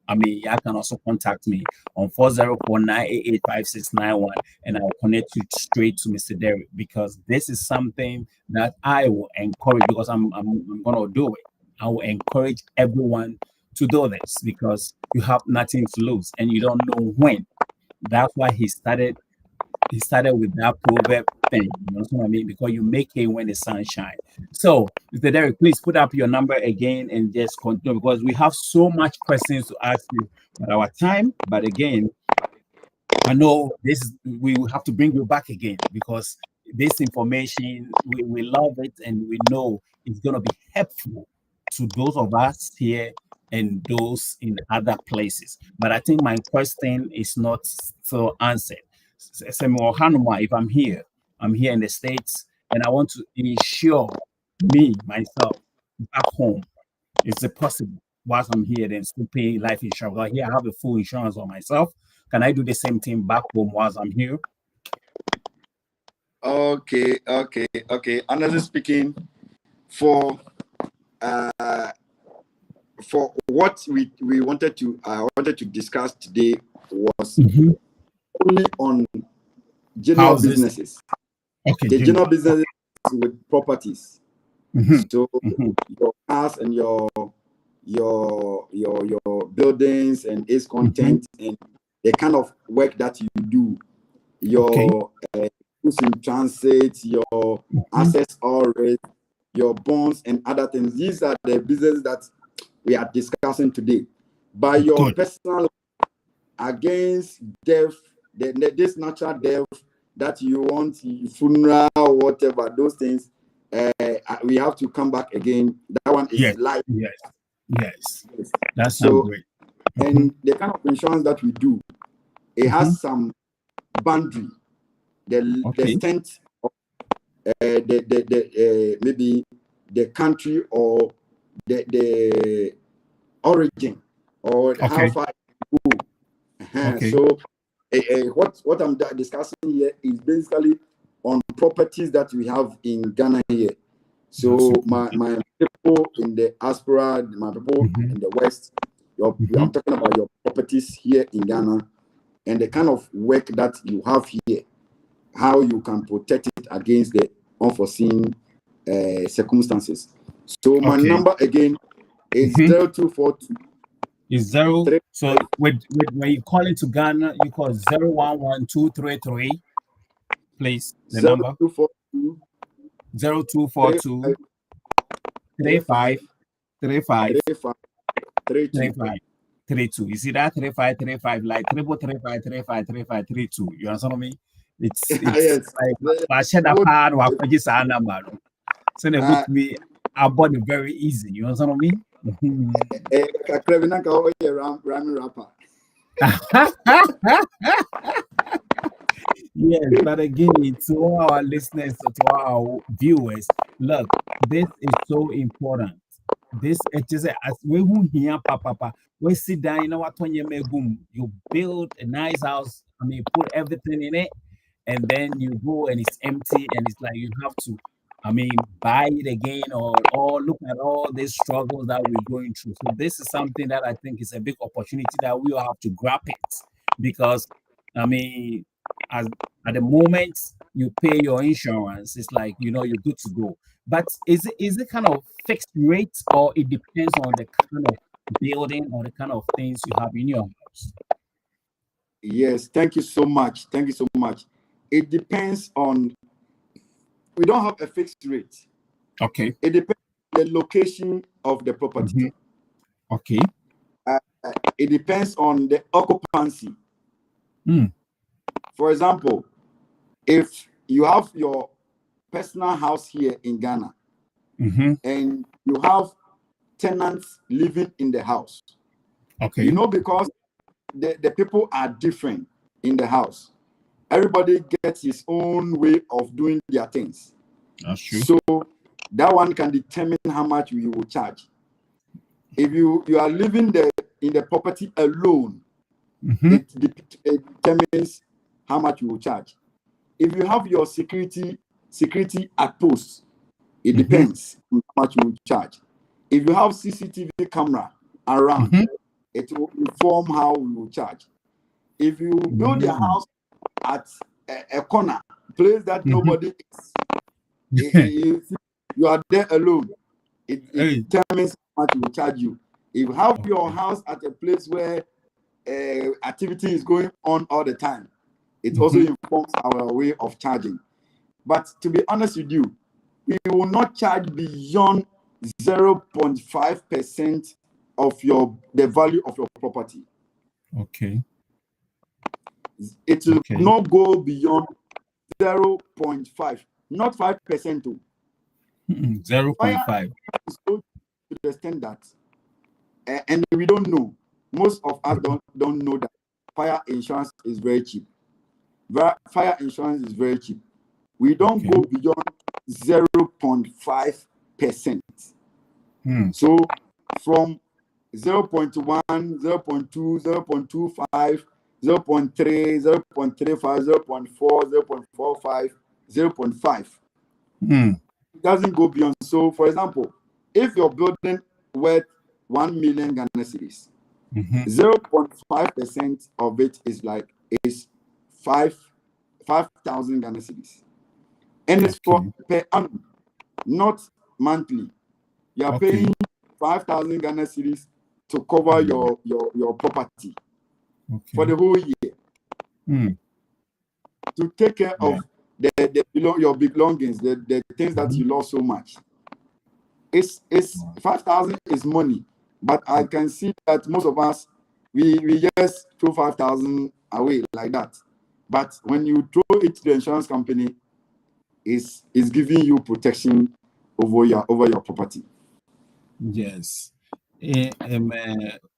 I mean, you can also contact me on 404-988-5691, and I'll connect you straight to Mr. Derek, because this is something that I will encourage, because I'm going to do it. I will encourage everyone to do this, because you have nothing to lose and you don't know when. That's why he started with that proverb thing. You know what I mean? Because you make hay when the sun shines. So, Mr. Derek, please put up your number again and just continue, because we have so much questions to ask you at our time. But again, I know we will have to bring you back again, because this information, we love it, and we know it's going to be helpful to those of us here and those in other places. But I think my question is not still answered. If I'm here in the States, and I want to insure myself back home. Is it possible whilst I'm here then still pay life insurance? Well, here I have a full insurance on myself. Can I do the same thing back home whilst I'm here? Okay. Honestly speaking, for what we wanted to discuss today was only on general businesses. Okay, the general businesses with properties. So your house and your buildings and its content and the kind of work that you do, your goods in transit, your assets or your bonds and other things. These are the businesses that we are discussing today. By your personal against death, this natural death that you want, funeral, whatever, those things, we have to come back again. That one is life. Yes. That's so great. And the kind of insurance that we do, it has some boundary. The extent of maybe the country or the origin or how far it go. So what I'm discussing here is basically on properties that we have in Ghana here. So my people in the diaspora, my people in the West, I'm talking about your properties here in Ghana and the kind of work that you have here, how you can protect it against the unforeseen circumstances. So my number again is 0242. Is 0. So when you call into Ghana, you call 011233. Please, the number 0242 35 32. You see that 3535 like 35353532. You understand me? It's like I said that part of just a number. So they book me about it very easy. You understand me? Yes, but again, to all our listeners, to all our viewers, look, this is so important. This it is as we here, papa. We sit down, you know what? When you make boom, you build a nice house. I mean, put everything in it, and then you go and it's empty, and it's like you have to, I mean, buy it again or look at all these struggles that we're going through. So this is something that I think is a big opportunity that we all have to grab it, because I mean, at the moment you pay your insurance, it's like you're good to go. But is it kind of fixed rate, or it depends on the kind of building or the kind of things you have in your house? Yes, thank you so much. It depends on. We don't have a fixed rate. Okay. It depends on the location of the property. Okay. It depends on the occupancy. For example, if you have your personal house here in Ghana and you have tenants living in the house, because the people are different in the house. Everybody gets his own way of doing their things. That's true. So that one can determine how much you will charge. If you are living in the property alone, it determines how much you will charge. If you have your security at post, it depends on how much you will charge. If you have CCTV camera around, it will inform how we will charge. If you build a house at a corner, place that nobody is, you are there alone, it determines how much we will charge you. If you have your house at a place where activity is going on all the time, it also informs our way of charging. But to be honest with you, we will not charge beyond 0.5% of the value of your property. Okay. It will not go beyond 0.5, not 5% too. 0.5. To the extent that, and we don't know. Most of us don't know that fire insurance is very cheap. Fire insurance is very cheap. We don't go beyond 0.5%. So from 0.1, 0.2, 0.25, 0.3, 0.35, 0.4, 0.45, 0.5. It doesn't go beyond. So, for example, if your building worth 1 million Ghana cedis, 0.5% of it is 5,000 Ghana cedis. And it's for per annum, not monthly. You are paying 5,000 Ghana cedis to cover your property for the whole year. To take care of your belongings, the things that you love so much. It's 5,000 is money, but I can see that most of us we just throw 5,000 away like that. But when you throw it to the insurance company, is giving you protection over your property. Yes.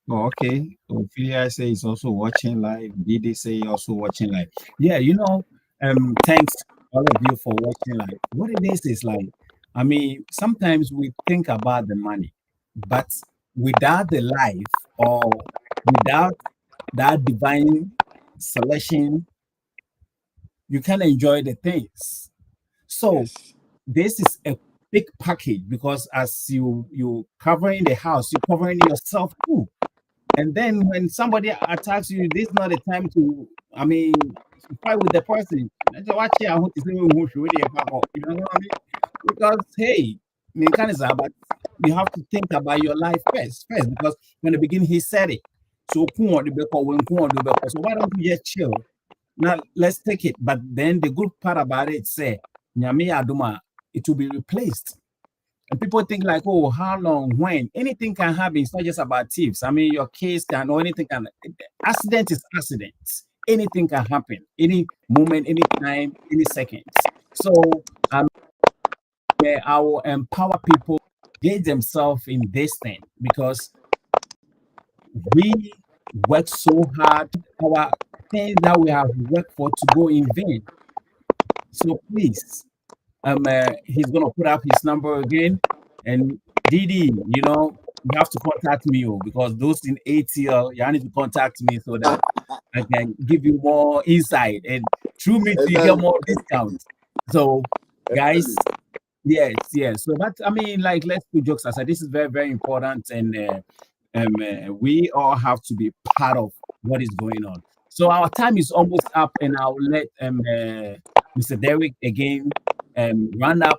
Okay. Ophelia say he's also watching live. Didi say also watching live. Yeah, thanks all of you for watching live. What it is I mean, sometimes we think about the money, but without the life or without that divine selection, you can't enjoy the things. So this is a big package, because as you covering the house, you're covering yourself too. And then when somebody attacks you, this is not the time to, fight with the person. You know what I mean? Because hey, but you have to think about your life first, because when the beginning he said it. So so why don't you just chill? Now let's take it. But then the good part about it say, Nyame Aduma, it will be replaced. And people think like, oh, how long, when? Anything can happen. It's not just about thieves. I mean, your case can, or anything can. Accident is accident. Anything can happen. Any moment, any time, any second. So I will empower people, get themselves in this thing, because we work so hard. Our things that we have worked for to go in vain. So please, he's gonna put up his number again, and Didi, you have to contact me, because those in ATL, you need to contact me so that I can give you more insight, and through me you get more discounts. So guys, yes. So that, let's put jokes aside. This is very, very important, and we all have to be part of what is going on. So our time is almost up, and I'll let Mr. Derek again run up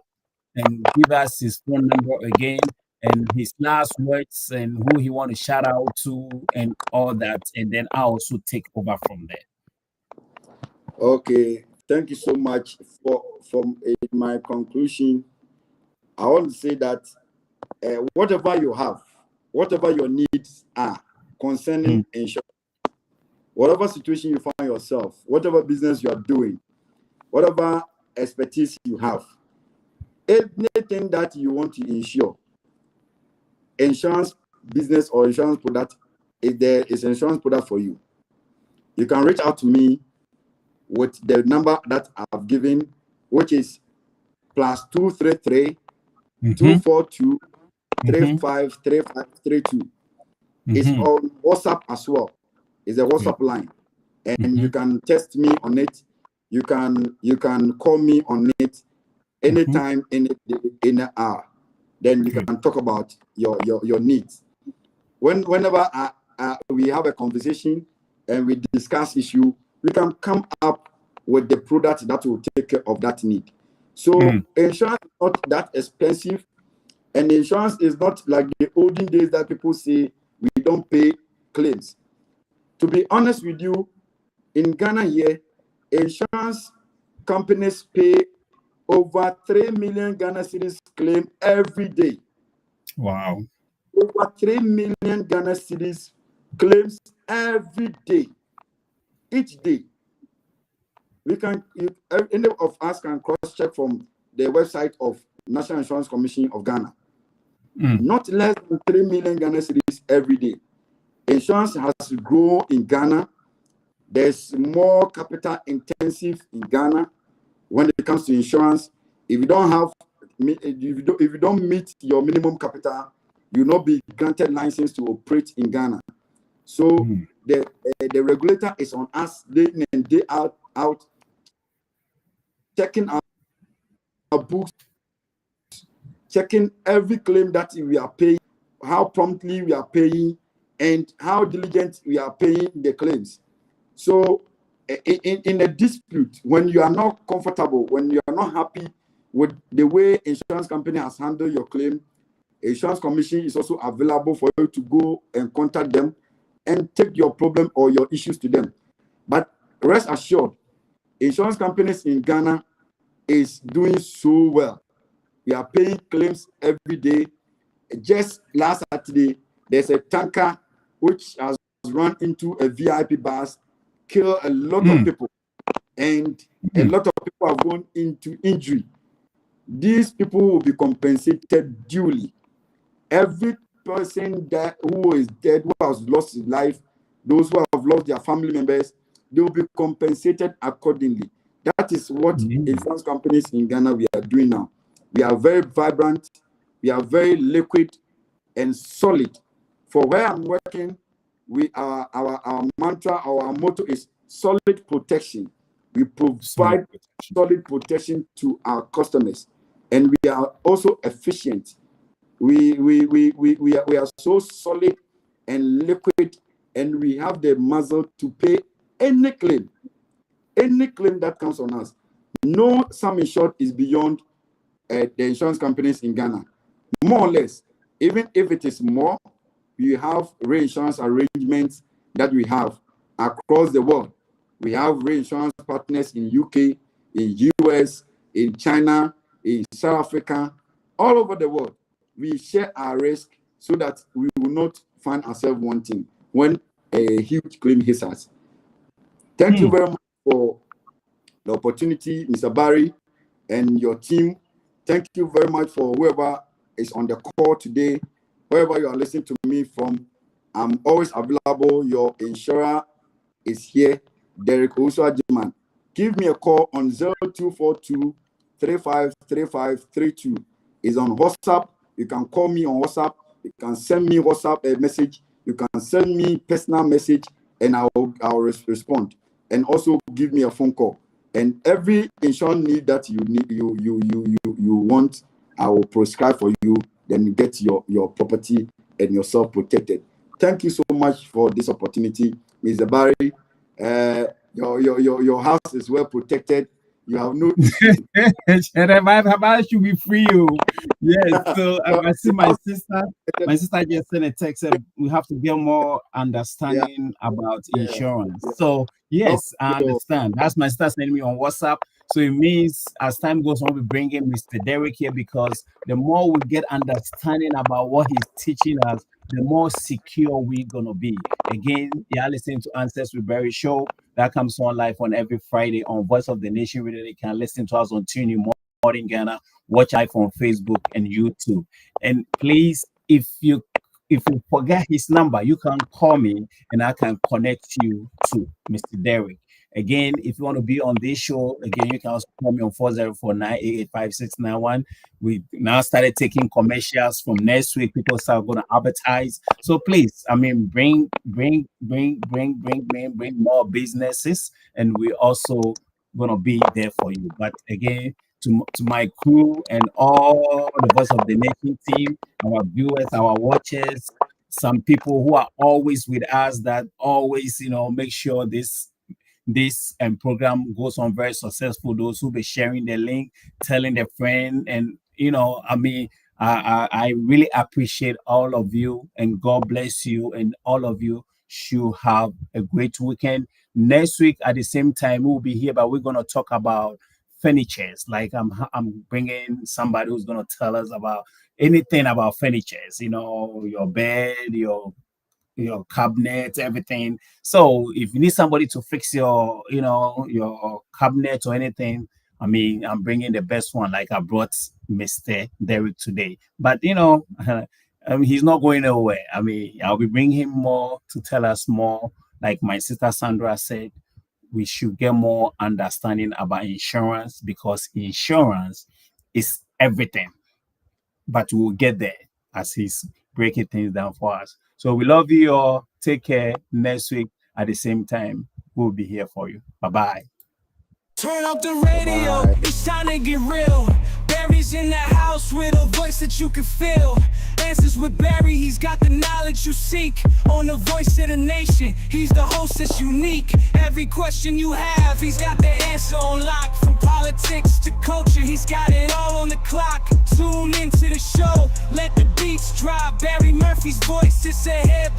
and give us his phone number again, and his last words, and who he want to shout out to, and all that, and then I'll also take over from there. Okay, thank you so much. From my conclusion, I want to say that whatever you have, whatever your needs are concerning insurance, whatever situation you find yourself, whatever business you are doing, whatever expertise you have, anything that you want to insure, insurance business or insurance product, if there is an insurance product for you, you can reach out to me with the number that I've given, which is +233 242 353532. It's on WhatsApp as well. It's a WhatsApp line, and you can text me on it. You can call me on it anytime in an hour. Then we can talk about your needs. Whenever we have a conversation and we discuss issue, we can come up with the product that will take care of that need. So insurance is not that expensive, and insurance is not like the olden days that people say we don't pay claims. To be honest with you, in Ghana here, insurance companies pay over 3 million Ghana cedis claim every day. Wow. Over 3 million Ghana cedis claims every day. Each day. Any of us can cross-check from the website of National Insurance Commission of Ghana. Not less than 3 million Ghana cedis every day. Insurance has grown in Ghana. There's more capital intensive in Ghana when it comes to insurance. If you don't meet your minimum capital, you'll not be granted license to operate in Ghana. So the regulator is on us day in and day out checking our books, checking every claim that we are paying, how promptly we are paying, and how diligent we are paying the claims. So in a dispute, when you are not comfortable, when you are not happy with the way insurance company has handled your claim, Insurance Commission is also available for you to go and contact them and take your problem or your issues to them. But rest assured, insurance companies in Ghana is doing so well. We are paying claims every day. Just last Saturday, there's a tanker which has run into a VIP bus, killed a lot of people, and a lot of people have gone into injury. These people will be compensated duly. Every person who is dead, who has lost his life, those who have lost their family members, they will be compensated accordingly. That is what insurance companies in Ghana we are doing now. We are very vibrant, we are very liquid and solid. For where I'm working, our mantra, our motto is solid protection. We provide solid protection to our customers, and we are also efficient. We are so solid and liquid, and we have the muscle to pay any claim that comes on us. No sum insured is beyond the insurance companies in Ghana. More or less, even if it is more, we have reinsurance arrangements that we have across the world. We have reinsurance partners in UK, in US, in China, in South Africa, all over the world. We share our risk so that we will not find ourselves wanting when a huge claim hits us. Thank you very much for the opportunity, Mr. Barry, and your team. Thank you very much for whoever is on the call today, wherever you are listening to me from. I'm always available. Your insurer is here, Derek Osuajiman. Give me a call on 0242 353532. It's on WhatsApp. You can call me on WhatsApp. You can send me WhatsApp a message. You can send me personal message, and I'll respond. And also give me a phone call. And every insurance need that you need, you want, I will prescribe for you. Then you get your property and yourself protected. Thank you so much for this opportunity, Mr. Barry. Your house is well protected. You have no I should be free. Yes, so I see my sister just sent a text said we have to get more understanding about insurance. So yes, I understand. That's my sister sending me on WhatsApp. So it means as time goes on, we bring in Mr. Derek here, because the more we get understanding about what he's teaching us, the more secure we're gonna be. Again, you're listening to Answers with Barry Show. That comes on live on every Friday on Voice of the Nation Radio. You can listen to us on TuneIn Morning Ghana. Watch live on Facebook and YouTube. And please, if you forget his number, you can call me and I can connect you to Mr. Derek. Again, if you want to be on this show, again, you can also call me on 404-988-5691. We now started taking commercials from next week. People start going to advertise. So please, I mean, bring more businesses, and we also going to be there for you. But again, to my crew and all the Voice of the Nation team, our viewers, our watchers, some people who are always with us that always, make sure this program goes on very successful. Those who be sharing the link, telling their friend, and I really appreciate all of you, and God bless you, and all of you should have a great weekend. Next week at the same time we'll be here, but we're gonna talk about furnitures. Like I'm bringing somebody who's gonna tell us about anything about furnitures. Your bed, your cabinet, everything. So if you need somebody to fix your cabinet or anything, I'm bringing the best one. Like I brought Mr. Derek today, but he's not going nowhere. I'll be bringing him more to tell us more. Like my sister Sandra said, we should get more understanding about insurance, because insurance is everything. But we'll get there as he's breaking things down for us. So we love you all. Take care. Next week at the same time, we'll be here for you. Bye-bye. Turn up the radio, it's time to get real. Barry's in the house with a voice that you can feel. Answers with Barry, he's got the knowledge you seek. On the Voice of the Nation, he's the host that's unique. Every question you have, he's got the answer on lock. From politics to culture, he's got it all on the clock. Tune into the show, let the beats drop. Barry Murphy's voice, it's a hip-hop